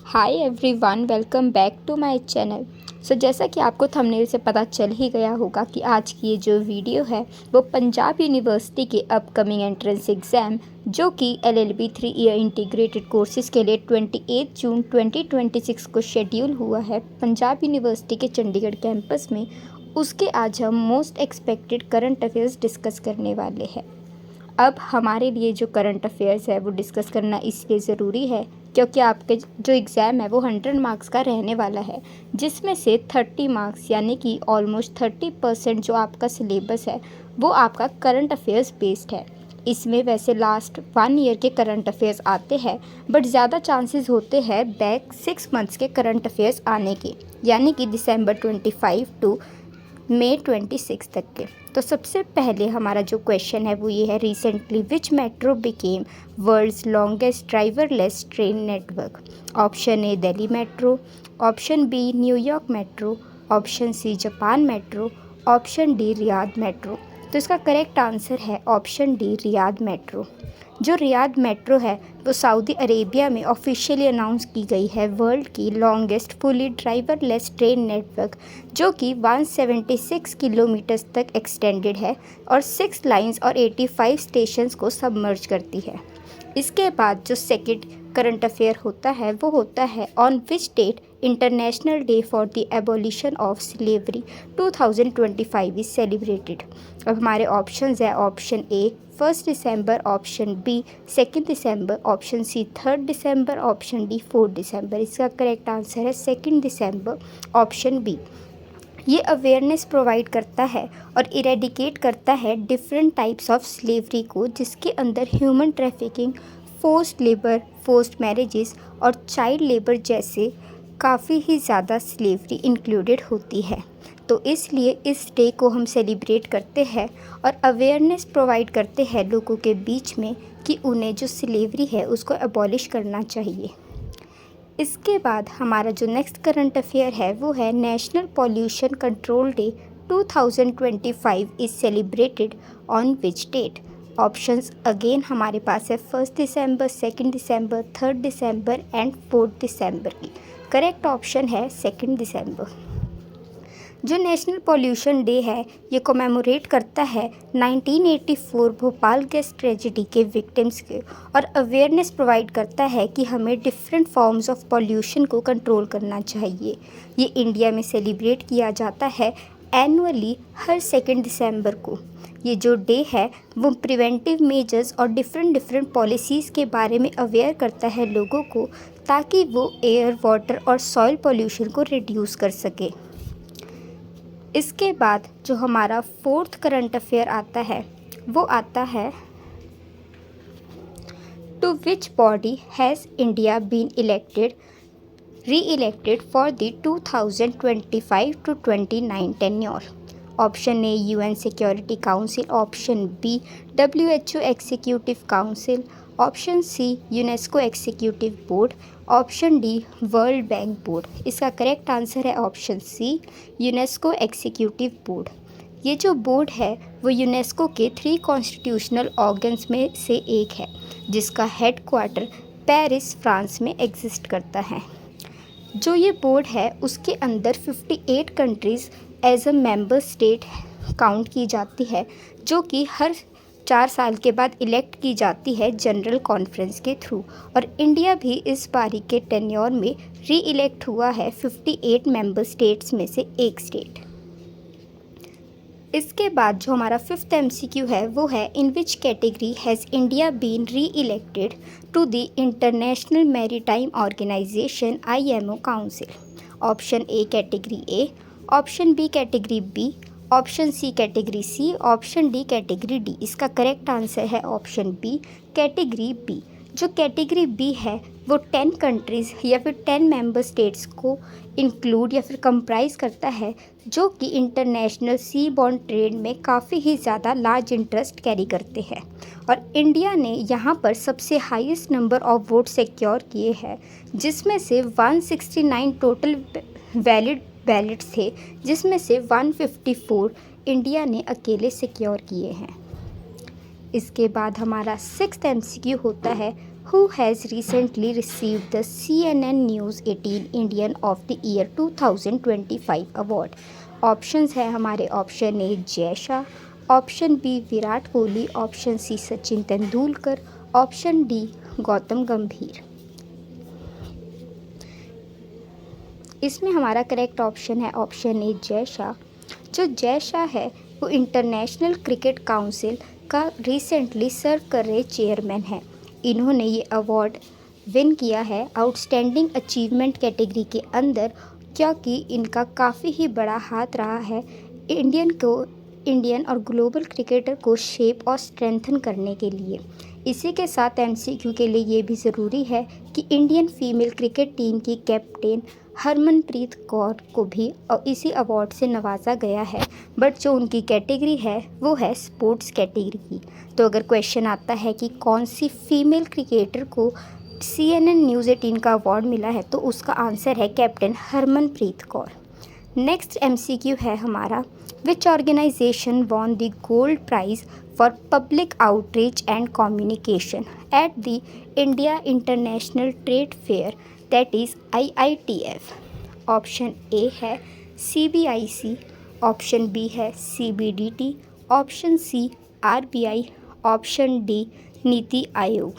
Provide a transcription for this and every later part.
Hi everyone, welcome back to my channel. जैसा कि आपको थंबनेल से पता चल ही गया होगा कि आज की ये जो वीडियो है वो पंजाब यूनिवर्सिटी के अपकमिंग एंट्रेंस एग्ज़ाम जो कि LLB 3 ईयर इंटीग्रेटेड कोर्सेज़ के लिए 28 जून 2026 को शेड्यूल हुआ है पंजाब यूनिवर्सिटी के चंडीगढ़ कैंपस में। उसके आज हम most expected current affairs discuss करने वाले हैं। अब हमारे लिए जो करंट अफेयर्स है वो डिस्कस करना इसलिए ज़रूरी है क्योंकि आपके जो एग्ज़ाम है वो 100 मार्क्स का रहने वाला है, जिसमें से 30 मार्क्स यानी कि ऑलमोस्ट 30% जो आपका सिलेबस है वो आपका करंट अफेयर्स बेस्ड है। इसमें वैसे लास्ट 1 ईयर के करंट अफेयर्स आते हैं, बट ज़्यादा चांसेस होते हैं बैक 6 मंथ्स के करंट अफेयर्स आने के, यानी कि दिसंबर 25 टू मई 26 तक के। तो सबसे पहले हमारा जो क्वेश्चन है वो ये है, recently which metro became world's longest driverless train network. Option A Delhi metro, option B New York metro, option C Japan metro, option D Riyadh metro. तो इसका करेक्ट आंसर है ऑप्शन डी रियाद मेट्रो। जो Riyadh metro है वो Saudi Arabia में officially announce की गई है वर्ल्ड की longest fully driverless train network, जो कि 176 किलोमीटर्स तक एक्सटेंडेड है और 6 लाइंस और 85 स्टेशंस को सबमर्ज करती है। इसके बाद जो सेकंड करंट अफेयर होता है वो होता है, on which date International Day for the Abolition of Slavery 2025 is celebrated. अब हमारे ऑप्शंस है, ऑप्शन ए 1 दिसंबर, ऑप्शन बी 2 दिसंबर, ऑप्शन सी 3 दिसंबर, ऑप्शन डी 4 दिसंबर। इसका करेक्ट आंसर है 2 दिसंबर, ऑप्शन बी। ये अवेयरनेस प्रोवाइड करता है और इरेडिकेट करता है डिफरेंट टाइप्स ऑफ स्लेवरी को, जिसके अंदर human trafficking, forced labour, forced marriages और चाइल्ड लेबर जैसे काफ़ी ही ज़्यादा स्लेवरी इंक्लूडेड होती है। तो इसलिए इस डे को हम सेलिब्रेट करते हैं और अवेयरनेस प्रोवाइड करते हैं लोगों के बीच में कि उन्हें जो स्लेवरी है उसको अबॉलिश करना चाहिए। इसके बाद हमारा जो नेक्स्ट करंट अफेयर है वो है, National Pollution Control Day 2025 is celebrated on which date. Options again हमारे पास है 1 दिसंबर, 2 दिसंबर, 3 दिसंबर एंड 4 दिसंबर की। करेक्ट ऑप्शन है 2 दिसंबर। जो नेशनल पॉल्यूशन डे है ये कोमेमोरेट करता है 1984 भोपाल गैस ट्रेजेडी के विक्टिम्स के, और अवेयरनेस प्रोवाइड करता है कि हमें डिफरेंट फॉर्म्स ऑफ पॉल्यूशन को कंट्रोल करना चाहिए। ये इंडिया में सेलिब्रेट किया जाता है एनुअली हर 2 दिसंबर को। ये जो डे है वो प्रिवेंटिव मेजर्स और डिफरेंट पॉलिसीज़ के बारे में अवेयर करता है लोगों को, ताकि वो एयर, वाटर और सॉइल पॉल्यूशन को रिड्यूस कर सके। इसके बाद जो हमारा फोर्थ करंट अफेयर आता है वो आता है, to which body has India been reelected for the 2025 to 29 tenure. Option A UN Security Council, option B WHO Executive Council, option C UNESCO Executive Board, option D World Bank board. इसका correct answer है option C UNESCO Executive Board. ये जो board है वो UNESCO के 3 constitutional organs में से एक है, जिसका हेडक्वार्टर पेरिस, फ्रांस में एग्जिस्ट करता है। जो ये बोर्ड है उसके अंदर 58 countries as a member state count की जाती है, जो कि हर 4 साल के बाद इलेक्ट की जाती है जनरल कॉन्फ्रेंस के थ्रू, और इंडिया भी इस बारी के टेन्योर में री इलेक्ट हुआ है 58 मेंबर स्टेट्स में से एक स्टेट। इसके बाद जो हमारा 5th MCQ है वो है, in which category has India been reelected to the international maritime organisation IMO council. Option A category A, option B category B, option C category C, option D category D. इसका correct answer है option B category B. जो category B है वो 10 countries या फिर 10 member states को include या फिर कंप्राइज करता है, जो कि इंटरनेशनल सी बॉर्न ट्रेड में काफ़ी ही ज़्यादा लार्ज इंटरेस्ट कैरी करते हैं, और इंडिया ने यहाँ पर सबसे highest number of vote secure किए हैं, जिसमें से 169 टोटल वैलिड बैलेट्स थे, जिसमें से 154 इंडिया ने अकेले सिक्योर किए हैं। इसके बाद हमारा 6th MCQ होता है, who has recently received the CNN News 18 Indian of the Year 2025 award? Options है हमारे, option A Jay Shah, option B Virat Kohli, option C Sachin Tendulkar, option D Gautam Gambhir. इसमें हमारा करेक्ट ऑप्शन है ऑप्शन ए जय शाह। जो जय शाह है वो इंटरनेशनल क्रिकेट काउंसिल का रिसेंटली सर्व कर रहे चेयरमैन हैं। इन्होंने ये अवार्ड विन किया है आउटस्टैंडिंग अचीवमेंट कैटेगरी के अंदर, क्योंकि इनका काफ़ी ही बड़ा हाथ रहा है इंडियन और ग्लोबल क्रिकेटर को शेप और स्ट्रेंथन करने के लिए। इसी के साथ एमसीक्यू के लिए ये भी ज़रूरी है कि इंडियन फीमेल क्रिकेट टीम की कैप्टन हरमनप्रीत कौर को भी इसी अवार्ड से नवाजा गया है, बट जो उनकी कैटेगरी है वो है स्पोर्ट्स कैटेगरी की। तो अगर क्वेश्चन आता है कि कौन सी फीमेल क्रिकेटर को CNN न्यूज़ 18 का अवार्ड मिला है, तो उसका आंसर है captain Harmanpreet Kaur. Next MCQ है हमारा, which organisation won the gold prize for public outreach and communication at the India international trade fair, that is IITF। Option A है CBIC, ऑप्शन बी है CBDT, option C RBI, option D NITI Aayog.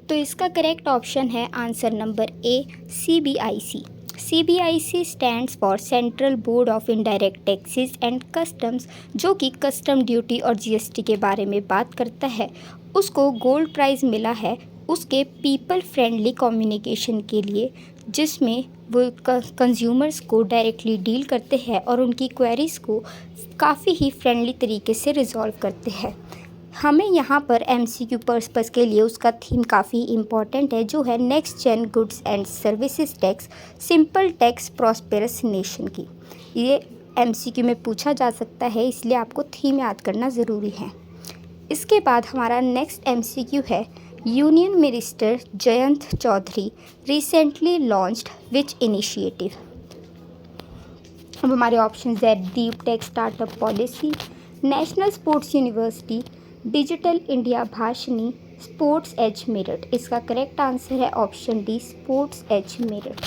तो इसका correct option है answer number A CBIC। CBIC stands for central board of indirect taxes and customs, जो कि custom duty और GST के बारे में बात करता है। उसको गोल्ड प्राइज़ मिला है उसके पीपल फ्रेंडली कम्युनिकेशन के लिए, जिसमें वो कंज्यूमर्स को डायरेक्टली डील करते हैं और उनकी क्वेरीज़ को काफ़ी ही फ्रेंडली तरीके से रिजॉल्व करते हैं। हमें यहाँ पर MCQ पर्पस के लिए उसका थीम काफ़ी इम्पॉर्टेंट है, जो है next gen goods and services tax, simple tax, prosperous nation की। ये MCQ में पूछा जा सकता है, इसलिए आपको थीम याद करना ज़रूरी है। इसके बाद हमारा नेक्स्ट MCQ है, union minister Jayant Chaudhary recently launched which initiative. अब हमारे ऑप्शन है deep tech startup policy, national sports university, digital India Bhashini, sports as merit. इसका करेक्ट आंसर है option D sports as merit.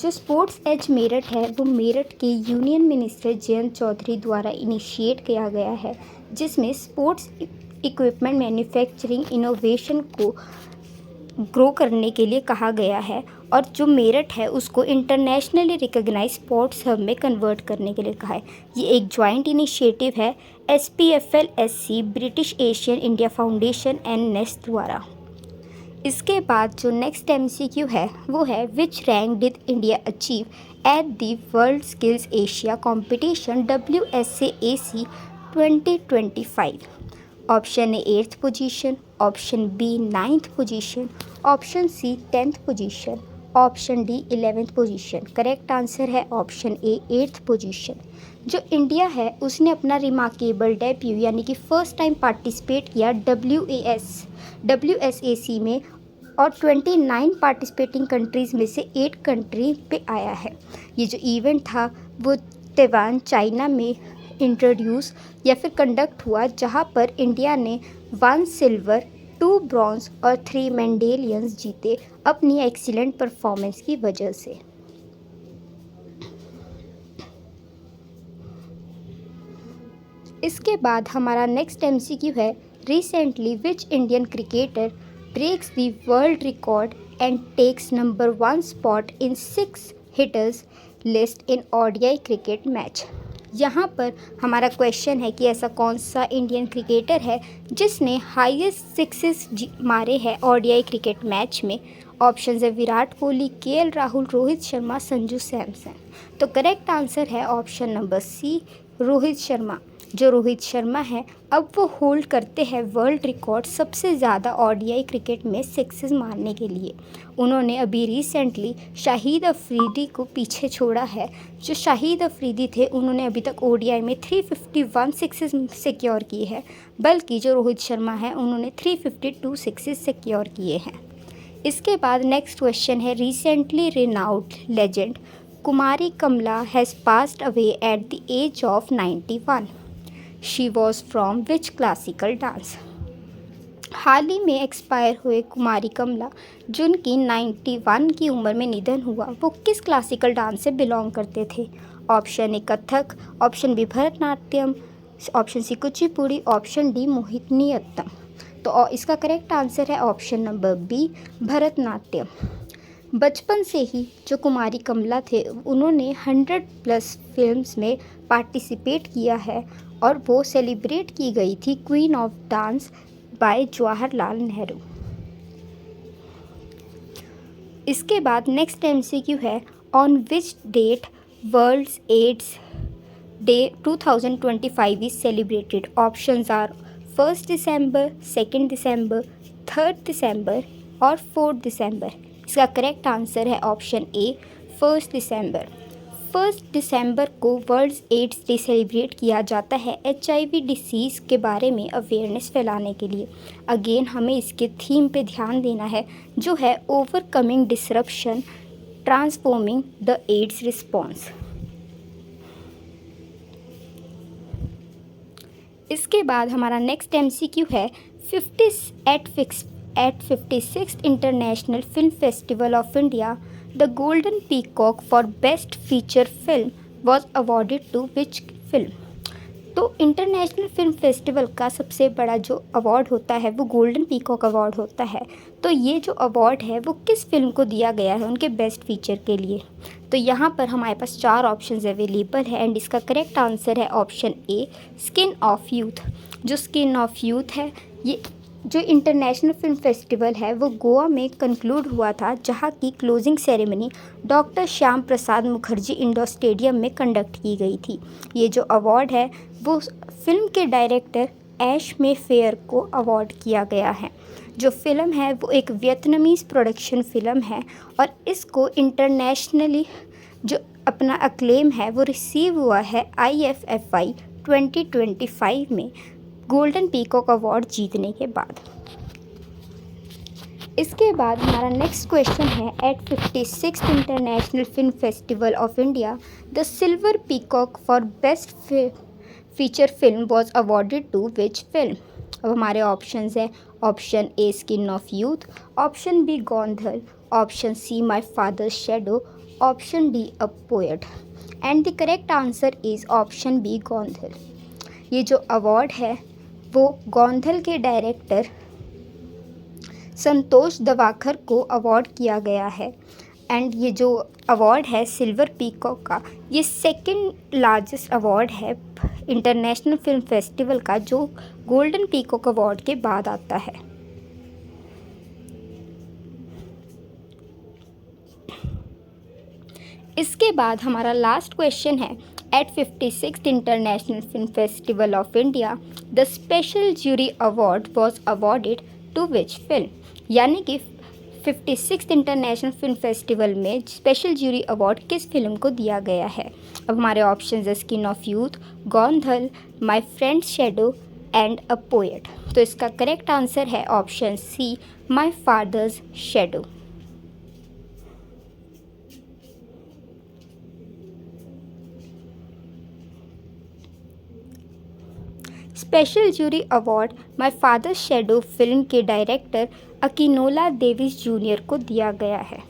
जो स्पोर्ट्स एज मेरिट है वो मेरठ के यूनियन मिनिस्टर जयंत चौधरी द्वारा इनिशिएट किया गया है, जिसमें स्पोर्ट्स इक्विपमेंट मैन्युफैक्चरिंग इनोवेशन को ग्रो करने के लिए कहा गया है, और जो मेरठ है उसको इंटरनेशनली रिकॉग्नाइज स्पोर्ट्स हब में कन्वर्ट करने के लिए कहा है। ये एक जॉइंट इनिशिएटिव है SPFL-SC, British Asian India Foundation and Nest द्वारा। इसके बाद जो नेक्स्ट MCQ है वो है which rank did India achieve at the World Skills Asia Competition WSAC 2025। Option A 8th position, option B 9th position, option C 10th position, option D 11th position. Correct answer है option A 8th position. जो India है उसने अपना remarkable debut यानी कि first time participate किया WSAC में, और 29 पार्टिसिपेटिंग कंट्रीज़ में से 8 कंट्री पे आया है। ये जो इवेंट था वो ताइवान चाइना में इंट्रोड्यूस या फिर कंडक्ट हुआ, जहाँ पर इंडिया ने 1 सिल्वर, 2 ब्रॉन्ज और 3 मेडलियंस जीते अपनी एक्सीलेंट परफॉर्मेंस की वजह से। इसके बाद हमारा नेक्स्ट MCQ है recently which Indian cricketer breaks the world record and takes number 1 spot in 6 hitters list in ODI cricket match. यहाँ पर हमारा क्वेश्चन है कि ऐसा कौन सा इंडियन क्रिकेटर है जिसने हाईएस्ट सिक्सेस मारे हैं ODI क्रिकेट मैच में। ऑप्शन है विराट कोहली, KL राहुल, रोहित शर्मा, संजू सैमसन। तो करेक्ट आंसर है option number C Rohit Sharma. जो रोहित शर्मा है अब वो होल्ड करते हैं वर्ल्ड रिकॉर्ड सबसे ज़्यादा ODI क्रिकेट में सिक्सेस मारने के लिए। उन्होंने अभी रिसेंटली शाहिद अफरीदी को पीछे छोड़ा है। जो शाहिद अफरीदी थे उन्होंने अभी तक ODI में 351 सिक्सेस सिक्योर किए हैं, बल्कि जो रोहित शर्मा है उन्होंने 352 सिक्सेस सिक्योर किए हैं। इसके बाद नेक्स्ट क्वेश्चन है recently renowned legend Kumari Kamala has passed away at the age of 91। She was from which classical dance. हाल ही में एक्सपायर हुए कुमारी कमला जिनकी 91 की उम्र में निधन हुआ, वो किस क्लासिकल डांस से बिलोंग करते थे? Option A Kathak, option B Bharatanatyam, option C Kuchipudi, option D Mohiniyattam. तो इसका करेक्ट आंसर है ऑप्शन नंबर बी भरतनाट्यम। बचपन से ही जो कुमारी कमला थे उन्होंने 100+ फिल्म्स में पार्टिसिपेट किया है और वो सेलिब्रेट की गई थी Queen of Dance by Jawaharlal Nehru. इसके बाद नेक्स्ट MCQ है, on which date world's AIDS Day 2025 is celebrated? Options are 1 दिसंबर, 2 दिसंबर, 3 दिसंबर और 4 दिसंबर। इसका करेक्ट आंसर है ऑप्शन ए 1 दिसंबर। 1 दिसंबर को वर्ल्ड्स एड्स डे सेलिब्रेट किया जाता है HIV डिसीज़ के बारे में अवेयरनेस फैलाने के लिए। अगेन हमें इसके थीम पे ध्यान देना है जो है overcoming disruption transforming the AIDS response. इसके बाद हमारा नेक्स्ट MCQ है, 56th international film festival of India the Golden Peacock for best feature film was awarded to which film? तो इंटरनेशनल फिल्म फेस्टिवल का सबसे बड़ा जो अवार्ड होता है वो गोल्डन पीकॉक अवार्ड होता है। तो ये जो अवार्ड है वो किस फिल्म को दिया गया है उनके बेस्ट फीचर के लिए? तो यहाँ पर हमारे पास 4 ऑप्शंस अवेलेबल है एंड इसका करेक्ट आंसर है option A skin of youth. जो स्किन ऑफ यूथ है ये जो इंटरनेशनल फिल्म फेस्टिवल है वो गोवा में कंक्लूड हुआ था, जहाँ की closing ceremony doctor Shyam Prasad Mukherjee indoor stadium में कंडक्ट की गई थी। ये जो अवार्ड है वो फिल्म के डायरेक्टर ऐश में फेयर को अवार्ड किया गया है। जो फिल्म है वो एक वियतनामीज़ प्रोडक्शन फ़िल्म है और इसको इंटरनेशनली जो अपना अक्लेम है वो रिसीव हुआ है IFFI 2025 में गोल्डन पीकॉक अवार्ड जीतने के बाद। इसके बाद हमारा नेक्स्ट क्वेश्चन है, at 56th international film festival of India the silver peacock for best feature film was awarded to which film? अब हमारे ऑप्शंस हैं, option A skin of youth, option B Gondhal, option C my father's shadow, option D a poet and the correct answer is option B Gondhal. ये जो award है वो गौंधल के director संतोष दवाखर को award किया गया है एंड ये जो अवार्ड है सिल्वर पीकॉक का ये सेकंड लार्जेस्ट अवार्ड है इंटरनेशनल फिल्म फेस्टिवल का, जो गोल्डन पीकॉक अवार्ड के बाद आता है। इसके बाद हमारा लास्ट क्वेश्चन है, at 56th international film festival of India the special jury award was awarded to which film? यानी कि 56th इंटरनेशनल फिल्म फेस्टिवल में स्पेशल ज्यूरी अवार्ड किस फिल्म को दिया गया है? अब हमारे ऑप्शन है skin of youth, Gondhal, my friend shadow and a poet. तो इसका करेक्ट आंसर है option C my father's shadow. Special jury award my father shadow film के डायरेक्टर अकिनोला डेविस जूनियर को दिया गया है।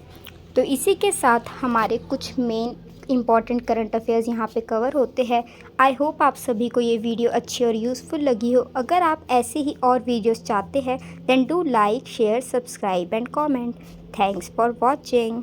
तो इसी के साथ हमारे कुछ मेन इंपॉर्टेंट करंट अफेयर्स यहाँ पे कवर होते हैं। आई होप आप सभी को ये वीडियो अच्छी और यूज़फुल लगी हो। अगर आप ऐसे ही और वीडियोस चाहते हैं then do like, share, subscribe and comment. Thanks for watching.